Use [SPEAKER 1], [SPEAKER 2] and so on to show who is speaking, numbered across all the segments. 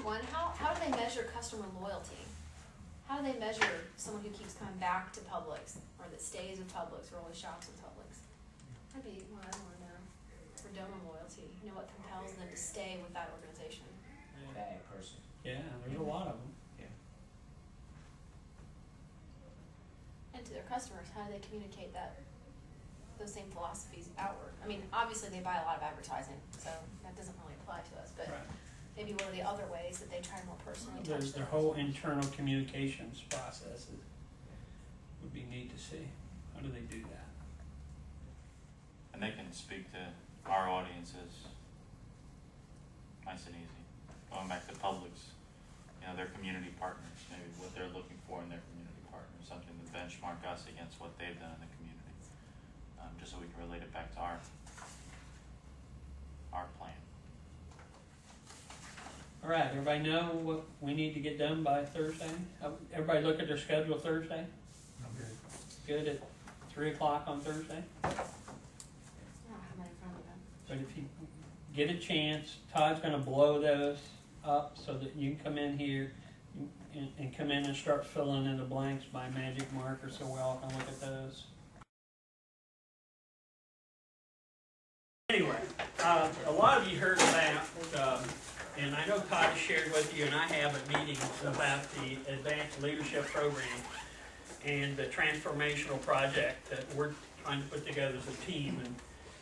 [SPEAKER 1] have one. How do they measure customer loyalty? How do they measure someone who keeps coming back to Publix, or that stays with Publix, or always shops with Publix? That'd be what I want to know. For donor loyalty, you know, what compels them to stay with that organization?
[SPEAKER 2] That person.
[SPEAKER 3] Yeah, there's a lot of them.
[SPEAKER 2] Yeah.
[SPEAKER 1] And to their customers, how do they communicate those same philosophies outward? I mean, obviously they buy a lot of advertising, so that doesn't really apply to us, but
[SPEAKER 3] Right.
[SPEAKER 1] maybe what are the other ways that they try to more personally touch
[SPEAKER 3] There's their whole internal communications processes. Would be neat to see. How do they do that?
[SPEAKER 4] And they can speak to our audiences nice and easy. Going back to Publix, you know, their community partners, maybe what they're looking for in their community partners, something to benchmark us against what they've done in the community, just so we can relate it back to our plan.
[SPEAKER 3] All right, everybody know what we need to get done by Thursday? Everybody look at their schedule Thursday?
[SPEAKER 5] I'm good.
[SPEAKER 3] Good at 3 o'clock on Thursday?
[SPEAKER 1] I don't have mine in front of them.
[SPEAKER 3] But if you get a chance, Todd's going to blow those up so that you can come in here and come in and start filling in the blanks by magic marker so we all can look at those. Anyway, a lot of you heard about, and I know Todd has shared with you, and I have at meetings about the Advanced Leadership Program and the transformational project that we're trying to put together as a team. And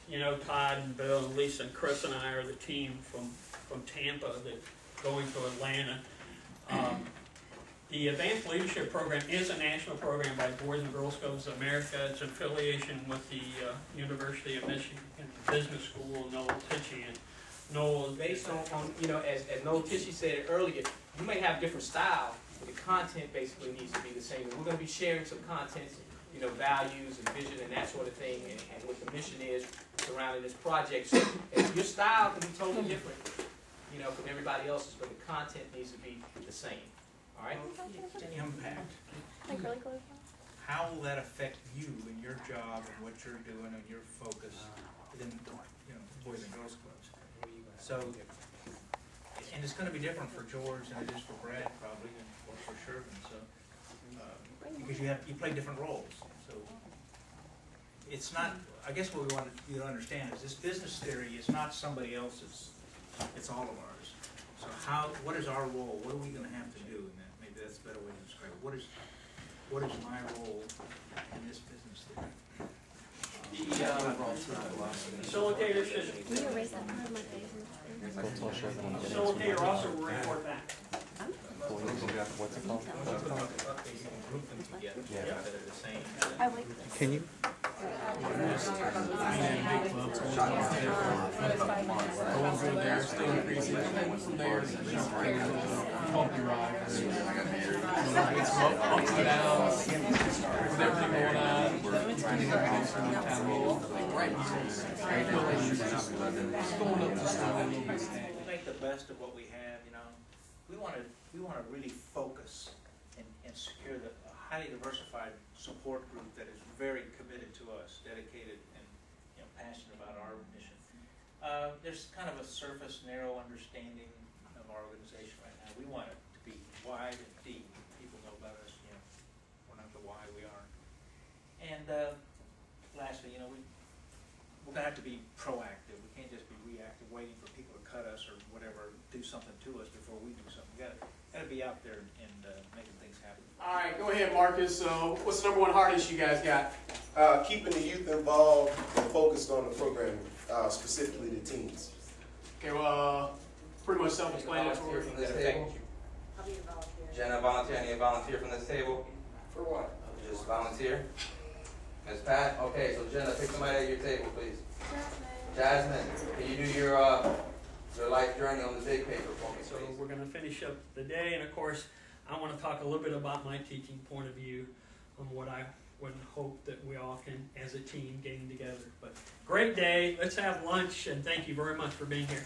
[SPEAKER 3] you know, Todd and Bill and Lisa and Chris and I are the team from Tampa that going to Atlanta. The Advanced Leadership Program is a national program by Boys and Girls Scouts of America. It's an affiliation with the University of Michigan Business School, Noel Tichy. And Noel,
[SPEAKER 2] Based on you know, as Noel Tichy said earlier, you may have different style, but the content basically needs to be the same. And we're going to be sharing some content, you know, values and vision and that sort of thing, and what the mission is surrounding this project. So your style can be totally different, you know, from everybody else's, but the content needs to be the same. All right?
[SPEAKER 5] Impact.
[SPEAKER 1] Like really close.
[SPEAKER 5] How will that affect you and your job and what you're doing and your focus within, you know, Boys and Girls Clubs? So, and it's going to be different for George than it is for Brad probably, and for Shervin. So, because you play different roles. So, it's not. I guess what we want you to understand is this business theory is not somebody else's. It's all of ours. So, what is our role? What are we going to have to do in that? Maybe that's a better way to describe it. What is my role in this business theory?
[SPEAKER 3] facilitator should.
[SPEAKER 1] Can you erase that part of my face?
[SPEAKER 3] Facilitator also will report back.
[SPEAKER 6] What's it called?
[SPEAKER 2] Group them together, that are the same.
[SPEAKER 1] I like this.
[SPEAKER 6] Can you?
[SPEAKER 5] We make the best of what we have, you know. We want to really focus and secure a highly diversified support group that is very committed to us, dedicated, and passionate about our mission. There's kind of a surface, narrow understanding of our organization right now. We want it to be wide and deep. People know about us. We're not the why, we are. And lastly, we're going to have to be proactive. We can't just be reactive, waiting for people to cut us or whatever, do something to us before we do something. We got to be out there and making things happen.
[SPEAKER 7] All right, go ahead, Marcus. What's the #1 hard issue you guys got?
[SPEAKER 8] Keeping the youth involved and focused on the program, specifically the teens.
[SPEAKER 7] Okay, well, pretty much self-explanatory.
[SPEAKER 9] From this table?
[SPEAKER 1] I'll be a volunteer.
[SPEAKER 9] Jenna, volunteer. I need a volunteer from this table.
[SPEAKER 8] For what?
[SPEAKER 9] Just volunteer. Ms. Pat? Okay, so Jenna, pick somebody at your table, please. Jasmine, can you do your life journey on the big paper for me,
[SPEAKER 3] So
[SPEAKER 9] please?
[SPEAKER 3] we're going to finish up the day, and of course, I want to talk a little bit about my teaching point of view on what I would hope that we all can, as a team, gain together. But great day. Let's have lunch, and thank you very much for being here.